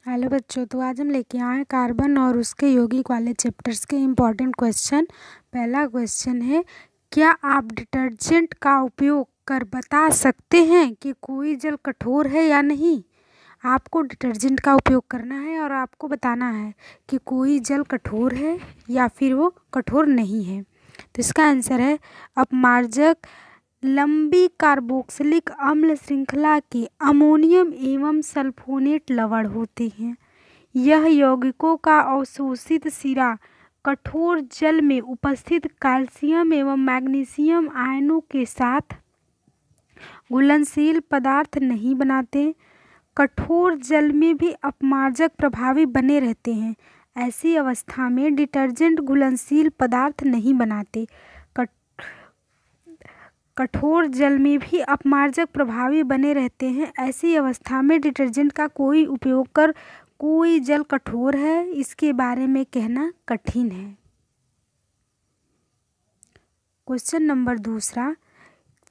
Hello बच्चों, तो आज हम लेके आए हैं कार्बन और उसके यौगिक वाले चैप्टर्स के इम्पॉर्टेंट क्वेश्चन। पहला क्वेश्चन है, क्या आप डिटर्जेंट का उपयोग कर बता सकते हैं कि कोई जल कठोर है या नहीं। आपको डिटर्जेंट का उपयोग करना है और आपको बताना है कि कोई जल कठोर है या फिर वो कठोर नहीं है। तो इसका आंसर है अपमार्जक लंबी कार्बोक्सिलिक अम्ल श्रृंखला के अमोनियम एवं सल्फोनेट लवण होते हैं। यह यौगिकों का अवशोषित सिरा कठोर जल में उपस्थित कैल्शियम एवं मैग्नीशियम आयनों के साथ घुलनशील पदार्थ नहीं बनाते। कठोर जल में भी अपमार्जक प्रभावी बने रहते हैं। ऐसी अवस्था में डिटर्जेंट घुलनशील पदार्थ नहीं बनाते। कठोर जल में भी अपमार्जक प्रभावी बने रहते हैं। ऐसी अवस्था में डिटर्जेंट का कोई उपयोग कर कोई जल कठोर है इसके बारे में कहना कठिन है। क्वेश्चन नंबर दूसरा,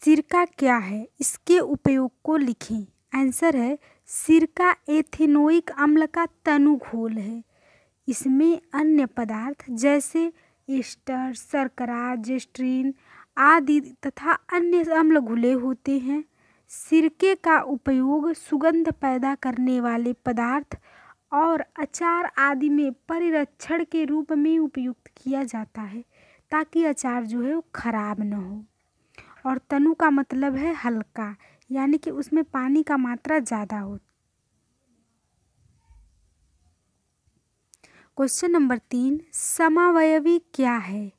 सिरका क्या है, इसके उपयोग को लिखें। आंसर है सिरका एथेनोइक अम्ल का तनु घोल है। इसमें अन्य पदार्थ जैसे एस्टर, शर्करा, जेस्ट्रीन आदि तथा अन्य अम्ल घुले होते हैं। सिरके का उपयोग सुगंध पैदा करने वाले पदार्थ और अचार आदि में परिरक्षण के रूप में उपयुक्त किया जाता है ताकि अचार जो है वो खराब न हो। और तनु का मतलब है हल्का, यानी कि उसमें पानी का मात्रा ज़्यादा हो। क्वेश्चन नंबर 3, समावयवी क्या है।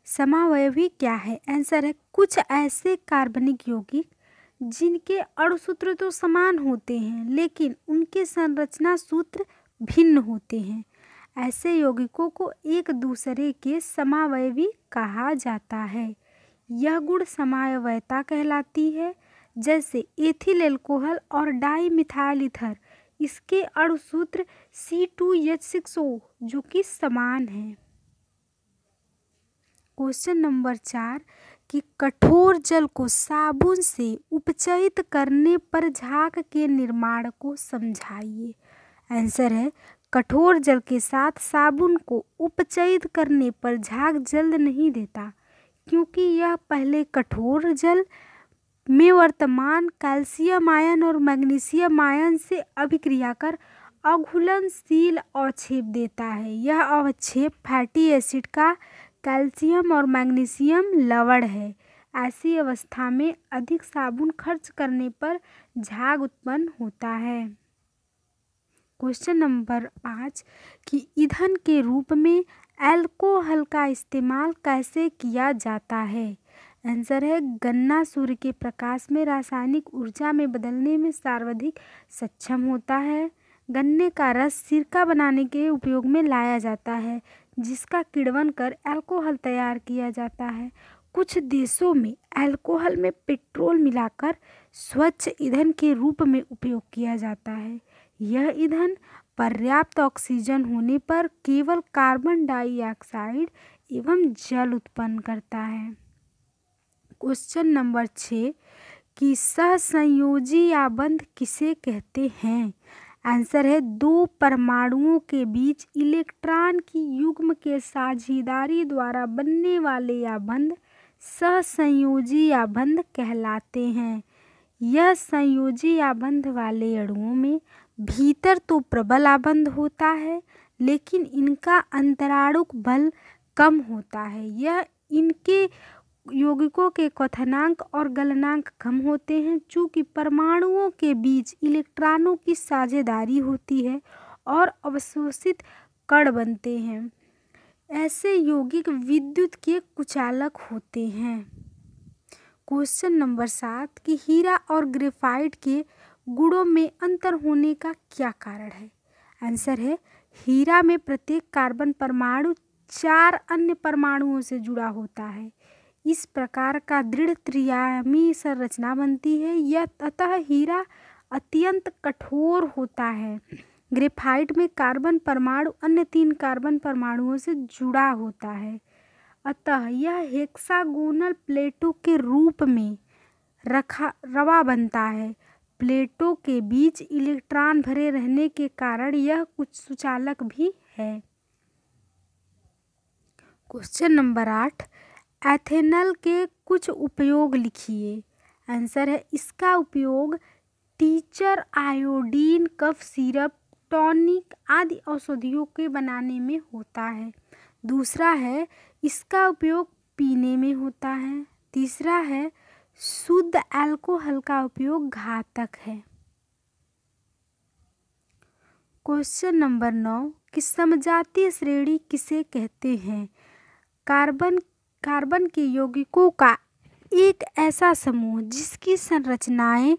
समावयवी क्या है। आंसर है कुछ ऐसे कार्बनिक यौगिक जिनके अणुसूत्र तो समान होते हैं लेकिन उनके संरचना सूत्र भिन्न होते हैं। ऐसे यौगिकों को एक दूसरे के समावयवी कहा जाता है। यह गुण समावयवता कहलाती है। जैसे एथिल एल्कोहल और डाई मिथाइल ईथर, इसके अणुसूत्र C2H6O जो कि समान है। क्वेश्चन नंबर 4, कि कठोर जल को साबुन से उपचयित करने पर झाग के निर्माण को समझाइए। आंसर है कठोर जल के साथ साबुन को उपचयित करने पर झाग जल्द नहीं देता, क्योंकि यह पहले कठोर जल में वर्तमान कैल्शियम आयन और मैग्नीशियम आयन से अभिक्रिया कर अघुलनशील अवक्षेप देता है। यह अवक्षेप फैटी एसिड का कैल्शियम और मैग्नीशियम लवण है। ऐसी अवस्था में अधिक साबुन खर्च करने पर झाग उत्पन्न होता है। क्वेश्चन नंबर 5, कि ईंधन के रूप में अल्कोहल का इस्तेमाल कैसे किया जाता है। आंसर है गन्ना सूर्य के प्रकाश में रासायनिक ऊर्जा में बदलने में सर्वाधिक सक्षम होता है। गन्ने का रस सिरका बनाने के उपयोग में लाया जाता है, जिसका किण्वन कर अल्कोहल तैयार किया जाता है। कुछ देशों में अल्कोहल में पेट्रोल मिलाकर स्वच्छ ईंधन के रूप में उपयोग किया जाता है। यह ईंधन पर्याप्त ऑक्सीजन होने पर केवल कार्बन डाइऑक्साइड एवं जल उत्पन्न करता है। क्वेश्चन नंबर 6, कि सहसंयोजी आबंध किसे कहते हैं। आंसर है दो परमाणुओं के बीच इलेक्ट्रॉन की युग्म के साझेदारी द्वारा बनने वाले आबंध सहसंयोजी आबंध कहलाते हैं। यह संयोजी आबंध वाले अणुओं में भीतर तो प्रबल आबंध होता है, लेकिन इनका अंतराणुक बल कम होता है। यह इनके यौगिकों के क्वथनांक और गलनांक कम होते हैं। चूँकि परमाणुओं के बीच इलेक्ट्रॉनों की साझेदारी होती है और अवशोषित कण बनते हैं, ऐसे यौगिक विद्युत के कुचालक होते हैं। क्वेश्चन नंबर 7, कि हीरा और ग्रेफाइट के गुणों में अंतर होने का क्या कारण है। आंसर है हीरा में प्रत्येक कार्बन परमाणु 4 अन्य परमाणुओं से जुड़ा होता है। इस प्रकार का दृढ़ त्रिआयामी संरचना बनती है। यह अतः हीरा अत्यंत कठोर होता है। ग्रेफाइट में कार्बन परमाणु अन्य 3 कार्बन परमाणुओं से जुड़ा होता है, अतः यह हेक्सागोनल प्लेटों के रूप में रवा बनता है। प्लेटों के बीच इलेक्ट्रॉन भरे रहने के कारण यह कुछ सुचालक भी है। क्वेश्चन नंबर 8, एथेनॉल के कुछ उपयोग लिखिए। आंसर है इसका उपयोग tincture, iodine, cough syrup, tonic आदि औषधियों के बनाने में होता है। दूसरा है इसका उपयोग पीने में होता है। तीसरा है शुद्ध अल्कोहल का उपयोग घातक है। क्वेश्चन नंबर 9 कि समजातीय श्रेणी किसे कहते हैं? कार्बन के यौगिकों का एक ऐसा समूह जिसकी संरचनाएं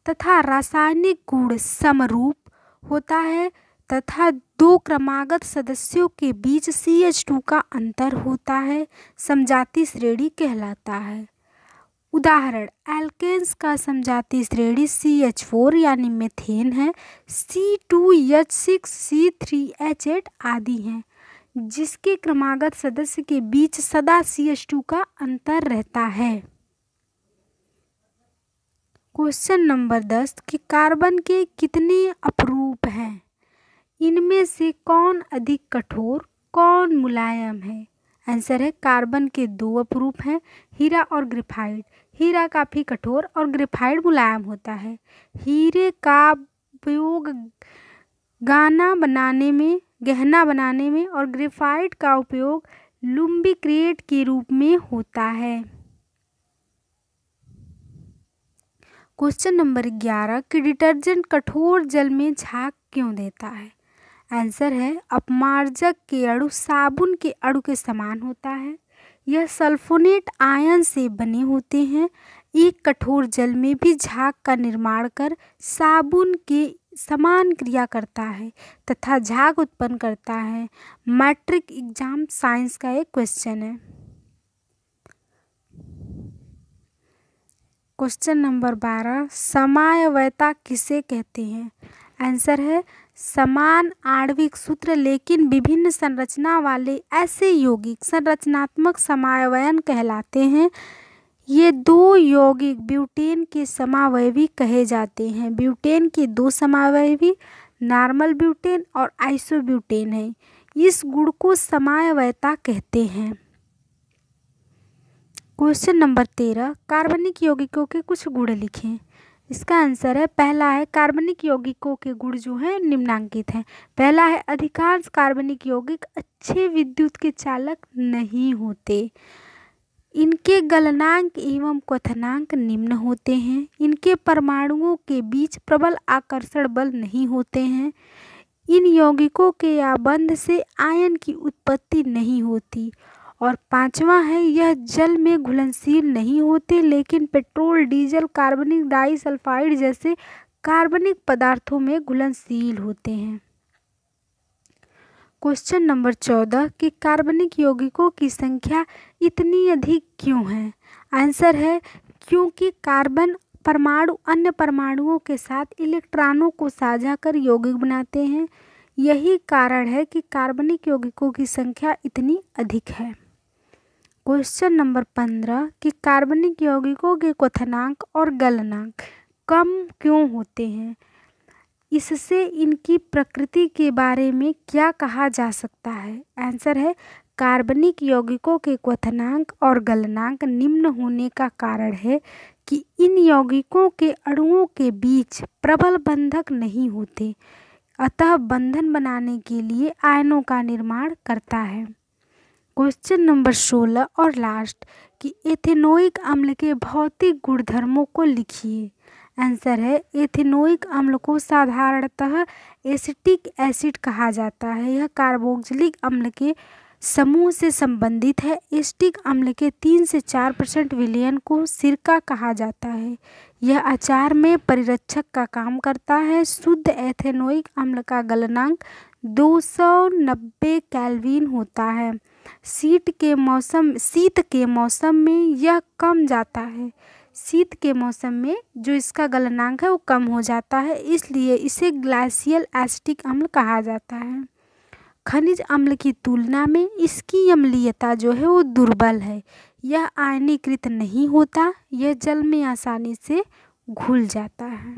तथा रासायनिक गुण समरूप होता है तथा दो क्रमागत सदस्यों के बीच CH2 का अंतर होता है, समजातीय श्रेणी कहलाता है। उदाहरण, एल्केन्स का समजातीय श्रेणी CH4 यानी मीथेन है, C2H6, C3H8 आदि हैं, जिसके क्रमागत सदस्य के बीच सदा CH2 का अंतर रहता है। क्वेश्चन नंबर 10 कि कार्बन के कितने अपरूप हैं? इनमें से कौन अधिक कठोर, कौन मुलायम है? आंसर है कार्बन के 2 अपरूप हैं, हीरा और ग्रेफाइट। हीरा काफ़ी कठोर और ग्रेफाइट मुलायम होता है। हीरे का उपयोग गहना बनाने में और ग्रेफाइट का उपयोग लुम्बिक्रेट के रूप में होता है। क्वेश्चन नंबर 11 कि डिटर्जेंट कठोर जल में झाग क्यों देता है? आंसर है अपमार्जक के अणु साबुन के अणु के समान होता है। यह सल्फोनेट आयन से बने होते हैं। एक कठोर जल में भी झाग का निर्माण कर साबुन के समान क्रिया करता है तथा झाग उत्पन्न करता है। मैट्रिक एग्जाम साइंस का एक क्वेश्चन है। क्वेश्चन नंबर 12 समावयवता किसे कहते हैं? आंसर है समान आणविक सूत्र लेकिन विभिन्न संरचना वाले ऐसे यौगिक संरचनात्मक समावयन कहलाते हैं। ये 2 यौगिक ब्यूटेन के समावयवी कहे जाते हैं। ब्यूटेन के 2 समावयवी नॉर्मल ब्यूटेन और आइसोब्यूटेन है। इस गुण को समावयवता कहते हैं। क्वेश्चन नंबर 13 कार्बनिक यौगिकों के कुछ गुण लिखें। इसका आंसर है पहला है कार्बनिक यौगिकों के गुण जो हैं निम्नांकित हैं। पहला है अधिकांश कार्बनिक यौगिक अच्छे विद्युत के चालक नहीं होते। इनके गलनांक एवं क्वथनांक निम्न होते हैं। इनके परमाणुओं के बीच प्रबल आकर्षण बल नहीं होते हैं। इन यौगिकों के आबंध से आयन की उत्पत्ति नहीं होती। और 5वां है यह जल में घुलनशील नहीं होते लेकिन पेट्रोल, डीजल, कार्बनिक डाइसल्फाइड जैसे कार्बनिक पदार्थों में घुलनशील होते हैं। क्वेश्चन नंबर 14 कि कार्बनिक यौगिकों की संख्या इतनी अधिक क्यों है? आंसर है क्योंकि कार्बन परमाणु अन्य परमाणुओं के साथ इलेक्ट्रॉनों को साझा कर यौगिक बनाते हैं। यही कारण है कि कार्बनिक यौगिकों की संख्या इतनी अधिक है। क्वेश्चन नंबर 15 कि कार्बनिक यौगिकों के क्वथनांक और गलनांक कम क्यों होते हैं? इससे इनकी प्रकृति के बारे में क्या कहा जा सकता है? आंसर है कार्बनिक यौगिकों के क्वथनांक और गलनांक निम्न होने का कारण है कि इन यौगिकों के अणुओं के बीच प्रबल बंधक नहीं होते, अतः बंधन बनाने के लिए आयनों का निर्माण करता है। क्वेश्चन नंबर 16 और लास्ट कि एथेनोइक अम्ल के भौतिक गुणधर्मों को लिखिए। आंसर है एथेनोइक अम्ल को साधारणतः एसिटिक एसिड कहा जाता है। यह कार्बोक्जिलिक अम्ल के समूह से संबंधित है। एसिटिक अम्ल के 3 से 4% विलयन को सिरका कहा जाता है। यह अचार में परिरक्षक का काम करता है। शुद्ध एथेनोइक अम्ल का गलनांक 290 केल्विन होता है। शीत के मौसम में यह कम जाता है। शीत के मौसम में जो इसका गलनांक है वो कम हो जाता है, इसलिए इसे ग्लाइसियल एसिटिक अम्ल कहा जाता है। खनिज अम्ल की तुलना में इसकी अम्लीयता जो है वो दुर्बल है। यह आयनीकृत नहीं होता, यह जल में आसानी से घुल जाता है।